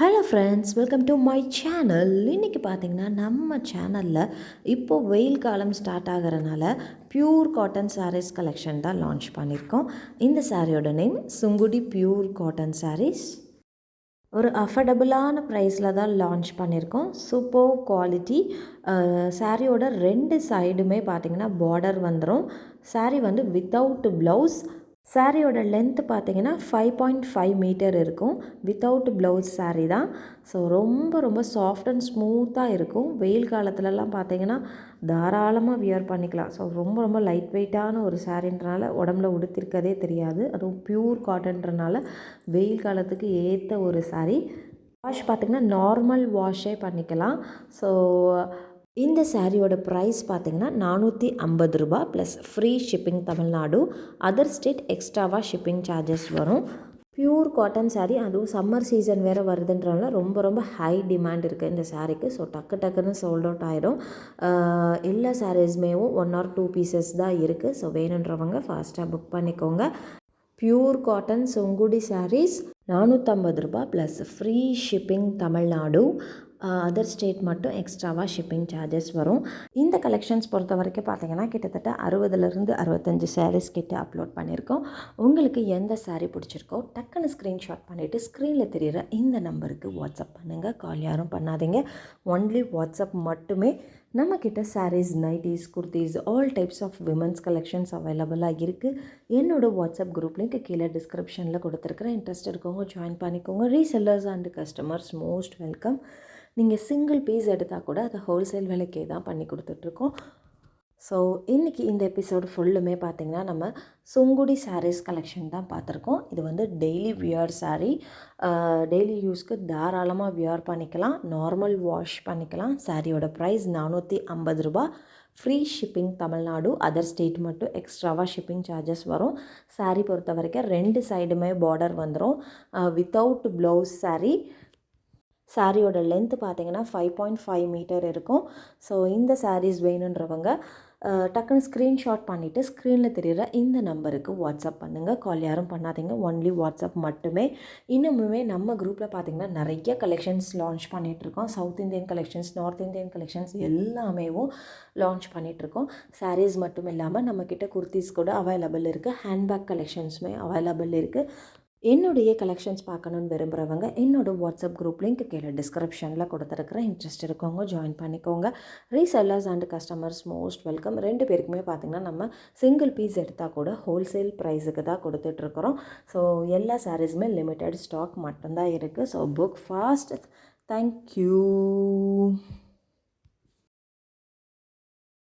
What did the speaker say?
Hello friends, welcome to my channel. இன்றைக்கி பார்த்திங்கன்னா நம்ம சேனலில் இப்போது வெயில் காலம் ஸ்டார்ட் ஆகிறனால பியூர் காட்டன் சாரீஸ் கலெக்ஷன் தான் லான்ச் பண்ணியிருக்கோம். இந்த சாரியோட name Sungudi pure cotton sarees. ஒரு அஃபர்டபுளான ப்ரைஸில் தான் லான்ச் பண்ணியிருக்கோம். Super quality. சாரியோட 2 சைடுமே பார்த்திங்கன்னா பார்டர் வந்துடும். சாரீ வந்து வித்தவுட் ப்ளவுஸ். சாரியோட லென்த்து பார்த்திங்கன்னா 5.5 மீட்டர் இருக்கும். வித்தவுட் ப்ளவுஸ் சாரீ தான். ஸோ ரொம்ப சாஃப்ட் அண்ட் ஸ்மூத்தாக இருக்கும். வெயில் காலத்துலலாம் பார்த்திங்கன்னா தாராளமாக வியர் பண்ணிக்கலாம். ஸோ ரொம்ப லைட் வெயிட்டான ஒரு சாரீன்றனால உடம்புல உடுத்திருக்கதே தெரியாது. அதுவும் பியூர் காட்டன்றனால வெயில் காலத்துக்கு ஏற்ற ஒரு சாரீ. வாஷ் பார்த்திங்கன்னா நார்மல் வாஷே பண்ணிக்கலாம். ஸோ இந்த சாரியோட ப்ரைஸ் பார்த்திங்கன்னா ரூ. 450 plus free shipping Tamil Nadu. Other state எக்ஸ்ட்ராவாக ஷிப்பிங் சார்ஜஸ் வரும். பியூர் காட்டன் சாரீ, அதுவும் சம்மர் சீசன் வேறு வருதுன்றனால ரொம்ப ஹை டிமாண்ட் இருக்குது இந்த சாரீக்கு. ஸோ டக்குன்னு சோல்ட் அவுட் ஆகிடும். எல்லா சாரீஸ்மேவும் 1 or 2 பீசஸ் தான் இருக்குது. ஸோ வேணுன்றவங்க ஃபாஸ்ட்டாக புக் பண்ணிக்கோங்க. பியூர் காட்டன் சுங்குடி சாரீஸ் ரூ. 450 plus free shipping Tamil Nadu. Other state மட்டும் எக்ஸ்ட்ராவாக ஷிப்பிங் சார்ஜஸ் வரும். இந்த கலெக்ஷன்ஸ் பொறுத்த வரைக்கும் பார்த்திங்கன்னா கிட்டத்தட்ட 60லேருந்து 65 சாரீஸ் கிட்ட அப்லோட் பண்ணியிருக்கோம். உங்களுக்கு எந்த சாரீ பிடிச்சிருக்கோ டக்குன்னு ஸ்க்ரீன்ஷாட் பண்ணிவிட்டு ஸ்க்ரீனில் தெரிகிற இந்த நம்பருக்கு வாட்ஸ்அப் பண்ணுங்கள். கால் யாரும் பண்ணாதீங்க. ஒன்லி வாட்ஸ்அப் மட்டுமே. நம்மக்கிட்ட sarees, nighties, kurtis, all types of women's collections அவைலபிளாக இருக்குது. என்னோடய வாட்ஸ்அப் குரூப் லிங்க் கீழே டிஸ்கிரிப்ஷனில் கொடுத்துருக்குறேன். இன்ட்ரெஸ்ட் இருக்கவங்க ஜாயின் பண்ணிக்கோங்க. Resellers and customers most welcome. நீங்கள் சிங்கிள் பீஸ் எடுத்தால் கூட அதை ஹோல்சேல் விலைக்கே தான் பண்ணி கொடுத்துட்ருக்கோம். ஸோ இன்றைக்கி இந்த எபிசோடு ஃபுல்லுமே பார்த்திங்கன்னா நம்ம சுங்குடி சாரீஸ் கலெக்ஷன் தான் பார்த்துருக்கோம். இது வந்து டெய்லி வியர் சாரீ. டெய்லி யூஸ்க்கு தாராளமாக வியர் பண்ணிக்கலாம். நார்மல் வாஷ் பண்ணிக்கலாம். சாரியோட ப்ரைஸ் ரூ. 450. Free shipping Tamil Nadu. Other state மட்டும் எக்ஸ்ட்ராவாக ஷிப்பிங் சார்ஜஸ் வரும். சாரீ பொறுத்த வரைக்கும் 2 சைடுமே பார்டர் வந்துடும். Without blouse sari. சாரியோட லென்த்து பார்த்திங்கன்னா 5.5 மீட்டர் இருக்கும். ஸோ இந்த சாரீஸ் வேணுன்றவங்க டக்குன்னு ஸ்க்ரீன்ஷாட் பண்ணிவிட்டு ஸ்க்ரீனில் தெரிகிற இந்த நம்பருக்கு வாட்ஸ்அப் பண்ணுங்கள். கால் யாரும் பண்ணாதீங்க. ஒன்லி வாட்ஸ்அப் மட்டுமே. இன்னுமுமே நம்ம குரூப்பில் பார்த்திங்கன்னா நிறைய கலெக்ஷன்ஸ் லான்ச் பண்ணிகிட்ருக்கோம். South Indian collections, north Indian collections எல்லாமேவும் லான்ச் பண்ணிகிட்ருக்கோம். சாரீஸ் மட்டும் இல்லாமல் நம்மக்கிட்ட குர்த்திஸ் கூட அவைலபிள் இருக்குது. ஹேண்ட்பேக் கலெக்ஷன்ஸுமே அவைலபிள் இருக்குது. என்னுடைய கலெக்ஷன்ஸ் பார்க்கணுன்னு விரும்புகிறவங்க என்னோடய வாட்ஸ்அப் குரூப் லிங்க் கீழே டிஸ்கிரிப்ஷனில் கொடுத்துருக்குறேன். இன்ட்ரெஸ்ட் இருக்கவங்க ஜாயின் பண்ணிக்கோங்க. Resellers and customers most welcome. 2 பேருக்குமே பார்த்திங்கன்னா நம்ம சிங்கிள் பீஸ் எடுத்தால் கூட ஹோல்சேல் ப்ரைஸுக்கு தான் கொடுத்துட்ருக்குறோம். ஸோ எல்லா சாரீஸுமே லிமிட்டட் ஸ்டாக் மட்டும்தான் இருக்குது. So book fast. தேங்க்யூ.